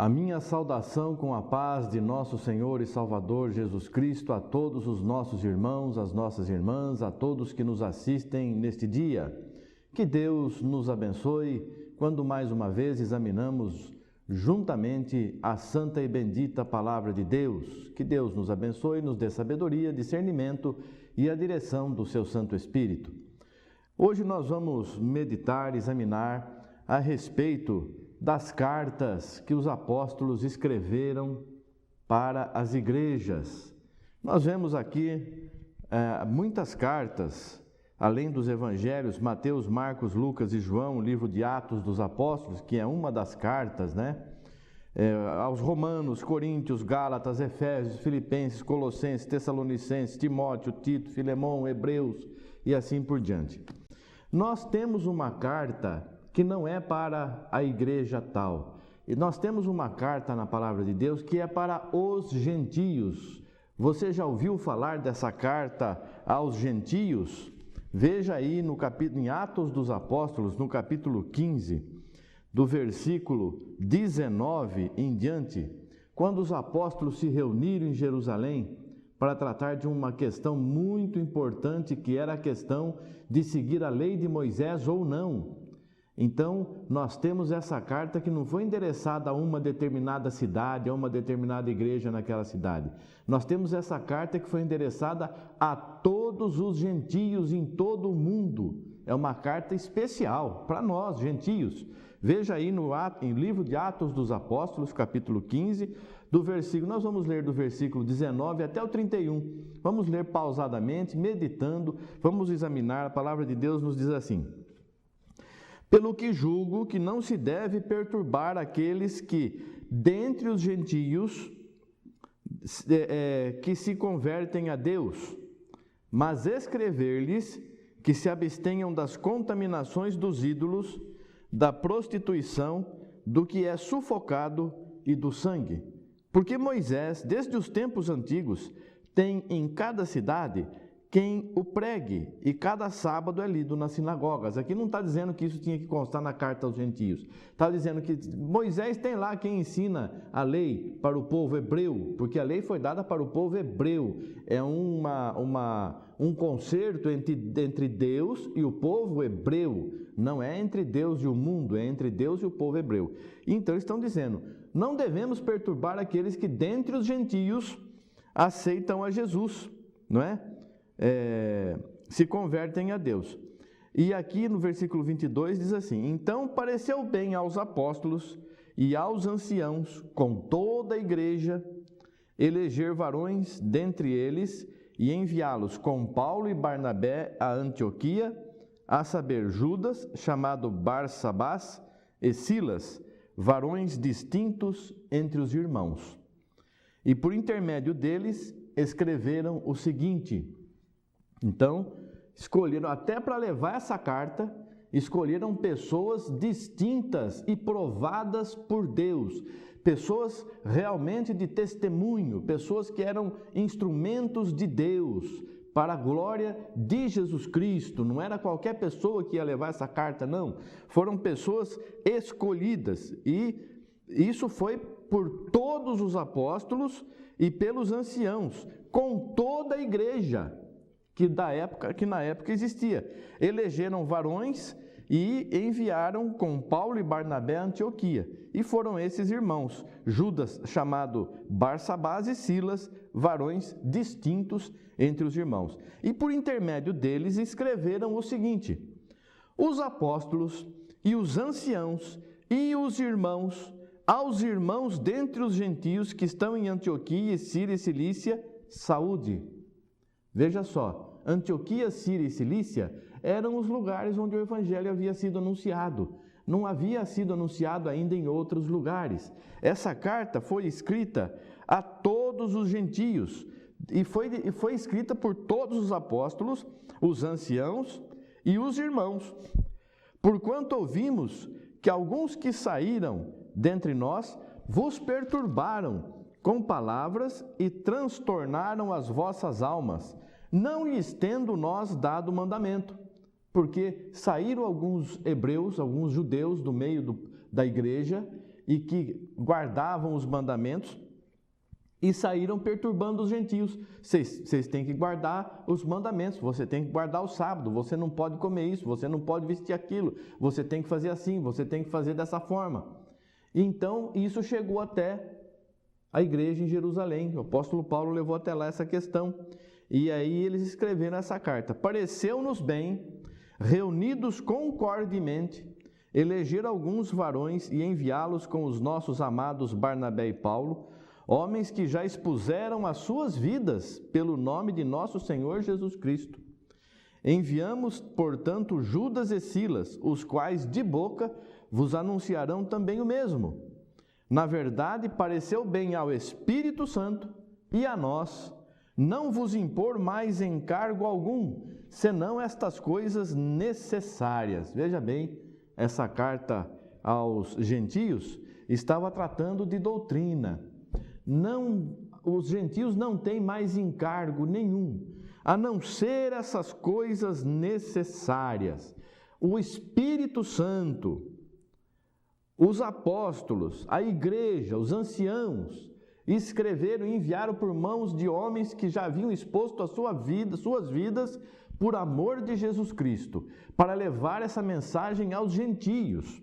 A minha saudação com a paz de nosso Senhor e Salvador Jesus Cristo a todos os nossos irmãos, as nossas irmãs, a todos que nos assistem neste dia. Que Deus nos abençoe quando mais uma vez examinamos juntamente a santa e bendita Palavra de Deus. Que Deus nos abençoe, nos dê sabedoria, discernimento e a direção do seu Santo Espírito. Hoje nós vamos meditar, examinar a respeito das cartas que os apóstolos escreveram para as igrejas. Nós vemos aqui muitas cartas, além dos evangelhos, Mateus, Marcos, Lucas e João, o livro de Atos dos Apóstolos, que é uma das cartas, aos Romanos, Coríntios, Gálatas, Efésios, Filipenses, Colossenses, Tessalonicenses, Timóteo, Tito, Filemão, Hebreus e assim por diante. Nós temos uma carta que não é para a igreja tal. E nós temos uma carta na Palavra de Deus que é para os gentios. Você já ouviu falar dessa carta aos gentios? Veja aí em Atos dos Apóstolos, no capítulo 15, do versículo 19 em diante, quando os apóstolos se reuniram em Jerusalém para tratar de uma questão muito importante, que era a questão de seguir a lei de Moisés ou não. Então, nós temos essa carta que não foi endereçada a uma determinada cidade, a uma determinada igreja naquela cidade. Nós temos essa carta que foi endereçada a todos os gentios em todo o mundo. É uma carta especial para nós, gentios. Veja aí no livro de Atos dos Apóstolos, capítulo 15, nós vamos ler do versículo 19 até o 31. Vamos ler pausadamente, meditando, vamos examinar. A palavra de Deus nos diz assim: pelo que julgo que não se deve perturbar aqueles que, dentre os gentios, que se convertem a Deus, mas escrever-lhes que se abstenham das contaminações dos ídolos, da prostituição, do que é sufocado e do sangue. Porque Moisés, desde os tempos antigos, tem em cada cidade quem o pregue, e cada sábado é lido nas sinagogas. Aqui não está dizendo que isso tinha que constar na carta aos gentios. Está dizendo que Moisés tem lá quem ensina a lei para o povo hebreu, porque a lei foi dada para o povo hebreu. É um concerto entre Deus e o povo hebreu. Não é entre Deus e o mundo, é entre Deus e o povo hebreu. Então eles estão dizendo, não devemos perturbar aqueles que dentre os gentios aceitam a Jesus, não é? Se convertem a Deus. E aqui no versículo 22 diz assim: então pareceu bem aos apóstolos e aos anciãos, com toda a igreja, eleger varões dentre eles e enviá-los com Paulo e Barnabé a Antioquia, a saber, Judas, chamado Barsabás, e Silas, varões distintos entre os irmãos. E por intermédio deles escreveram o seguinte. Então, escolheram, até para levar essa carta, escolheram pessoas distintas e provadas por Deus, pessoas realmente de testemunho, pessoas que eram instrumentos de Deus, para a glória de Jesus Cristo. Não era qualquer pessoa que ia levar essa carta, não. Foram pessoas escolhidas, e isso foi por todos os apóstolos e pelos anciãos, com toda a igreja, que na época existia. Elegeram varões e enviaram com Paulo e Barnabé a Antioquia. E foram esses irmãos, Judas, chamado Barsabás, e Silas, varões distintos entre os irmãos. E por intermédio deles escreveram o seguinte: os apóstolos e os anciãos e os irmãos, aos irmãos dentre os gentios que estão em Antioquia, Síria e Cilícia, saúde. Veja só, Antioquia, Síria e Cilícia eram os lugares onde o evangelho havia sido anunciado. Não havia sido anunciado ainda em outros lugares. Essa carta foi escrita a todos os gentios e foi escrita por todos os apóstolos, os anciãos e os irmãos. Porquanto ouvimos que alguns que saíram dentre nós vos perturbaram com palavras e transtornaram as vossas almas, não lhes tendo nós dado mandamento, porque saíram alguns hebreus, alguns judeus do meio da igreja, e que guardavam os mandamentos e saíram perturbando os gentios. Vocês têm que guardar os mandamentos, você tem que guardar o sábado, você não pode comer isso, você não pode vestir aquilo, você tem que fazer assim, você tem que fazer dessa forma. Então, isso chegou até a igreja em Jerusalém. O apóstolo Paulo levou até lá essa questão. E aí eles escreveram essa carta. Pareceu-nos bem, reunidos concordemente, eleger alguns varões e enviá-los com os nossos amados Barnabé e Paulo, homens que já expuseram as suas vidas pelo nome de nosso Senhor Jesus Cristo. Enviamos, portanto, Judas e Silas, os quais de boca vos anunciarão também o mesmo. Na verdade, pareceu bem ao Espírito Santo e a nós não vos impor mais encargo algum, senão estas coisas necessárias. Veja bem, essa carta aos gentios estava tratando de doutrina. Os gentios não têm mais encargo nenhum, a não ser essas coisas necessárias. O Espírito Santo, os apóstolos, a igreja, os anciãos, escreveram e enviaram por mãos de homens que já haviam exposto a suas vidas por amor de Jesus Cristo, para levar essa mensagem aos gentios.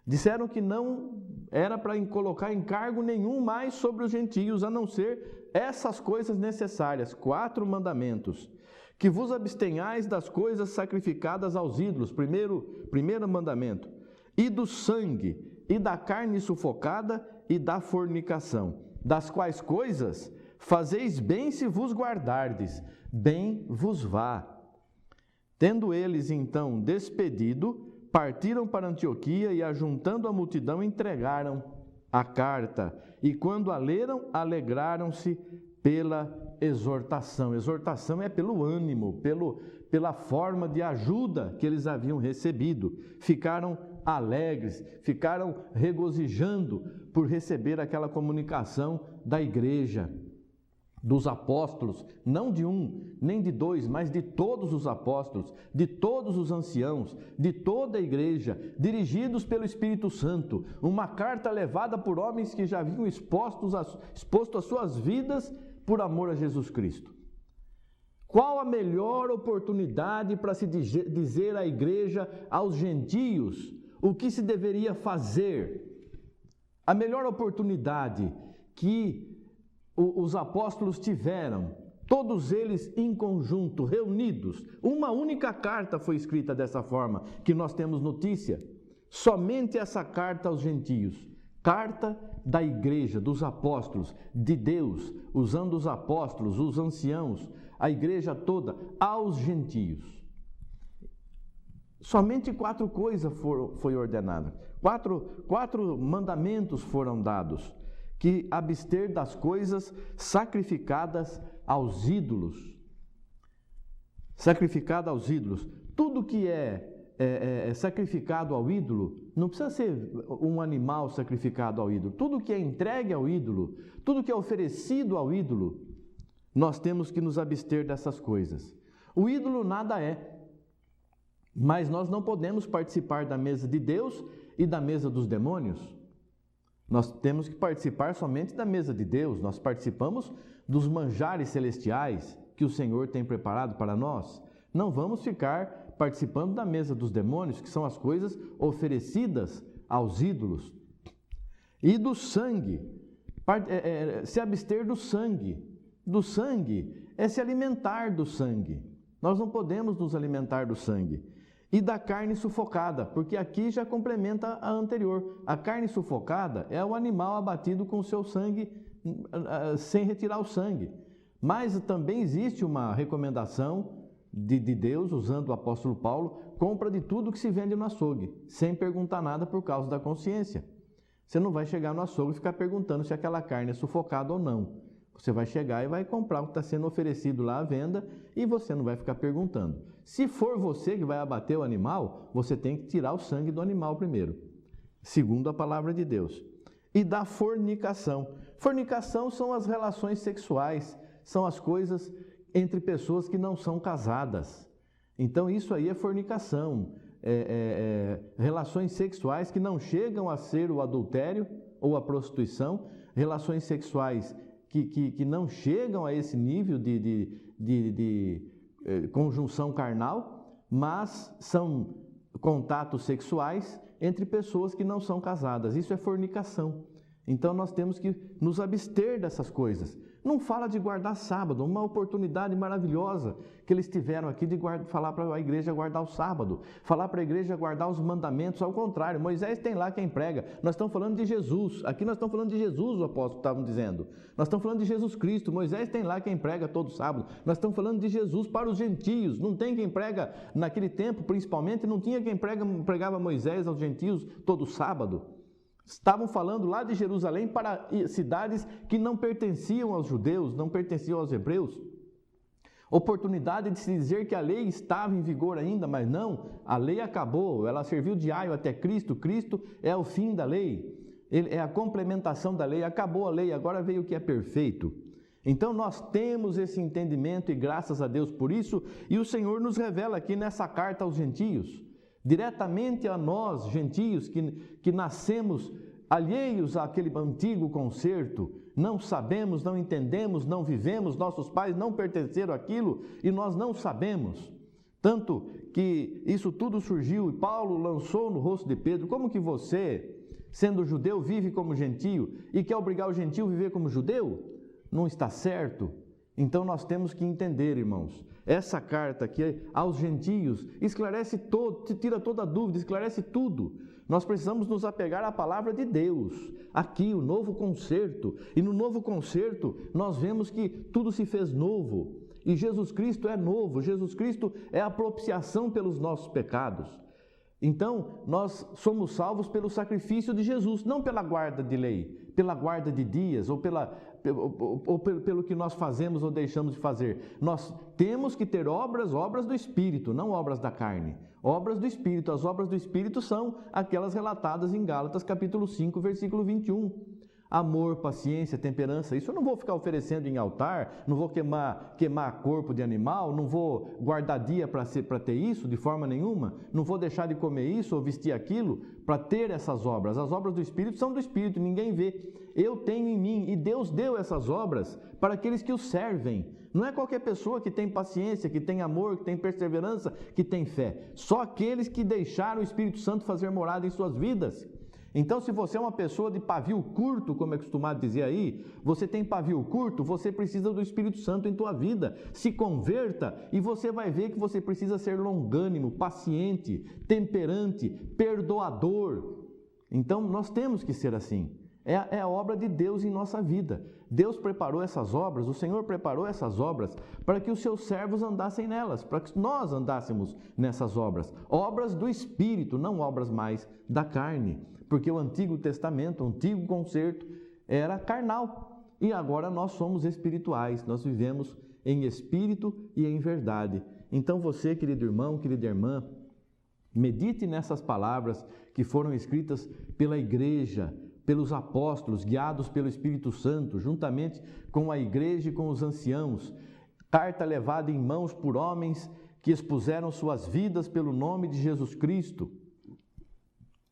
Disseram que não era para colocar encargo nenhum mais sobre os gentios, a não ser essas coisas necessárias, 4 mandamentos. Que vos abstenhais das coisas sacrificadas aos ídolos, primeiro mandamento, e do sangue, e da carne sufocada, e da fornicação, das quais coisas fazeis bem se vos guardardes, bem vos vá. Tendo eles então despedido, partiram para Antioquia e, ajuntando a multidão, entregaram a carta. E quando a leram, alegraram-se pela exortação. Exortação é pelo ânimo, pela forma de ajuda que eles haviam recebido. Ficaram alegres, ficaram regozijando por receber aquela comunicação da igreja, dos apóstolos, não de um, nem de dois, mas de todos os apóstolos, de todos os anciãos, de toda a igreja, dirigidos pelo Espírito Santo, uma carta levada por homens que já haviam exposto as suas vidas por amor a Jesus Cristo. Qual a melhor oportunidade para se dizer à igreja, aos gentios, o que se deveria fazer? A melhor oportunidade que os apóstolos tiveram, todos eles em conjunto, reunidos, uma única carta foi escrita dessa forma, que nós temos notícia, somente essa carta aos gentios, carta da igreja, dos apóstolos, de Deus, usando os apóstolos, os anciãos, a igreja toda, aos gentios. Somente 4 coisas foi ordenada, quatro mandamentos foram dados, que abster das coisas sacrificadas aos ídolos. Sacrificado aos ídolos. Tudo que é sacrificado ao ídolo, não precisa ser um animal sacrificado ao ídolo. Tudo que é entregue ao ídolo, tudo que é oferecido ao ídolo, nós temos que nos abster dessas coisas. O ídolo nada é, mas nós não podemos participar da mesa de Deus e da mesa dos demônios. Nós temos que participar somente da mesa de Deus, nós participamos dos manjares celestiais que o Senhor tem preparado para nós. Não vamos ficar participando da mesa dos demônios, que são as coisas oferecidas aos ídolos. E do sangue, se abster do sangue. Do sangue é se alimentar do sangue. Nós não podemos nos alimentar do sangue. E da carne sufocada, porque aqui já complementa a anterior. A carne sufocada é o animal abatido com o seu sangue, sem retirar o sangue. Mas também existe uma recomendação de Deus, usando o apóstolo Paulo, compra de tudo que se vende no açougue, sem perguntar nada por causa da consciência. Você não vai chegar no açougue e ficar perguntando se aquela carne é sufocada ou não. Você vai chegar e vai comprar o que está sendo oferecido lá à venda e você não vai ficar perguntando. Se for você que vai abater o animal, você tem que tirar o sangue do animal primeiro, segundo a palavra de Deus. E da fornicação. Fornicação são as relações sexuais, são as coisas entre pessoas que não são casadas. Então isso aí é fornicação. relações sexuais que não chegam a ser o adultério ou a prostituição, relações sexuais que não chegam a esse nível de conjunção carnal, mas são contatos sexuais entre pessoas que não são casadas. Isso é fornicação. Então nós temos que nos abster dessas coisas. Não fala de guardar sábado, uma oportunidade maravilhosa que eles tiveram aqui de falar para a igreja guardar o sábado, falar para a igreja guardar os mandamentos. Ao contrário, Moisés tem lá quem prega. Nós estamos falando de Jesus, aqui nós estamos falando de Jesus, o apóstolo estava dizendo. Nós estamos falando de Jesus Cristo, Moisés tem lá quem prega todo sábado. Nós estamos falando de Jesus para os gentios, não tem quem prega naquele tempo, principalmente, não tinha quem pregava Moisés aos gentios todo sábado. Estavam falando lá de Jerusalém para cidades que não pertenciam aos judeus, não pertenciam aos hebreus. Oportunidade de se dizer que a lei estava em vigor ainda, mas não, a lei acabou, ela serviu de aio até Cristo, Cristo é o fim da lei, é a complementação da lei, acabou a lei, agora veio o que é perfeito. Então nós temos esse entendimento e graças a Deus por isso, e o Senhor nos revela aqui nessa carta aos gentios, diretamente a nós, gentios, que nascemos alheios àquele antigo concerto, não sabemos, não entendemos, não vivemos, nossos pais não pertenceram àquilo e nós não sabemos. Tanto que isso tudo surgiu e Paulo lançou no rosto de Pedro: como que você, sendo judeu, vive como gentio e quer obrigar o gentio a viver como judeu? Não está certo. Então nós temos que entender, irmãos, essa carta aqui aos gentios esclarece todo, tira toda a dúvida, esclarece tudo. Nós precisamos nos apegar à palavra de Deus, aqui o novo concerto, e no novo concerto nós vemos que tudo se fez novo, e Jesus Cristo é novo, Jesus Cristo é a propiciação pelos nossos pecados. Então nós somos salvos pelo sacrifício de Jesus, não pela guarda de lei, pela guarda de dias ou pelo que nós fazemos ou deixamos de fazer. Nós temos que ter obras do Espírito, não obras da carne. Obras do Espírito. As obras do Espírito são aquelas relatadas em Gálatas capítulo 5, versículo 21. Amor, paciência, temperança. Isso eu não vou ficar oferecendo em altar, não vou queimar corpo de animal, não vou guardar dia para ter isso de forma nenhuma, não vou deixar de comer isso ou vestir aquilo para ter essas obras. As obras do Espírito são do Espírito, ninguém vê. Eu tenho em mim, e Deus deu essas obras para aqueles que o servem. Não é qualquer pessoa que tem paciência, que tem amor, que tem perseverança, que tem fé. Só aqueles que deixaram o Espírito Santo fazer morada em suas vidas. Então, se você é uma pessoa de pavio curto, como é costumado dizer aí, você tem pavio curto, você precisa do Espírito Santo em tua vida. Se converta e você vai ver que você precisa ser longânimo, paciente, temperante, perdoador. Então, nós temos que ser assim. É a obra de Deus em nossa vida. Deus preparou essas obras, o Senhor preparou essas obras para que os seus servos andassem nelas, para que nós andássemos nessas obras. Obras do Espírito, não obras mais da carne. Porque o Antigo Testamento, o Antigo Concerto, era carnal. E agora nós somos espirituais, nós vivemos em espírito e em verdade. Então você, querido irmão, querida irmã, medite nessas palavras que foram escritas pela igreja, pelos apóstolos, guiados pelo Espírito Santo, juntamente com a igreja e com os anciãos. Carta levada em mãos por homens que expuseram suas vidas pelo nome de Jesus Cristo.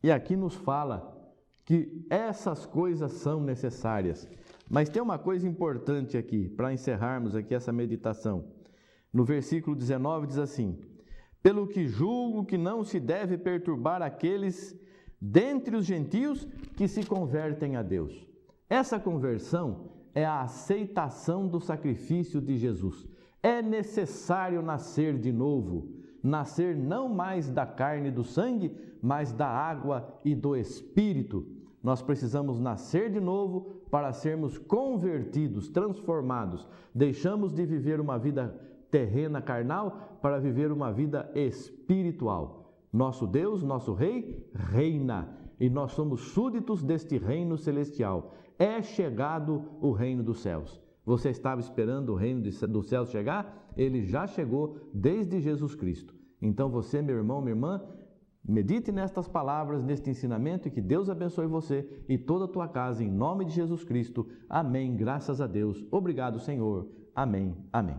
E aqui nos fala que essas coisas são necessárias. Mas tem uma coisa importante aqui, para encerrarmos aqui essa meditação. No versículo 19 diz assim: pelo que julgo que não se deve perturbar aqueles dentre os gentios que se convertem a Deus. Essa conversão é a aceitação do sacrifício de Jesus. É necessário nascer de novo. Nascer não mais da carne e do sangue, mas da água e do Espírito. Nós precisamos nascer de novo para sermos convertidos, transformados. Deixamos de viver uma vida terrena, carnal, para viver uma vida espiritual. Nosso Deus, nosso Rei, reina e nós somos súditos deste reino celestial. É chegado o reino dos céus. Você estava esperando o reino dos céus chegar? Ele já chegou desde Jesus Cristo. Então você, meu irmão, minha irmã, medite nestas palavras, neste ensinamento e que Deus abençoe você e toda a tua casa, em nome de Jesus Cristo. Amém. Graças a Deus. Obrigado, Senhor. Amém. Amém.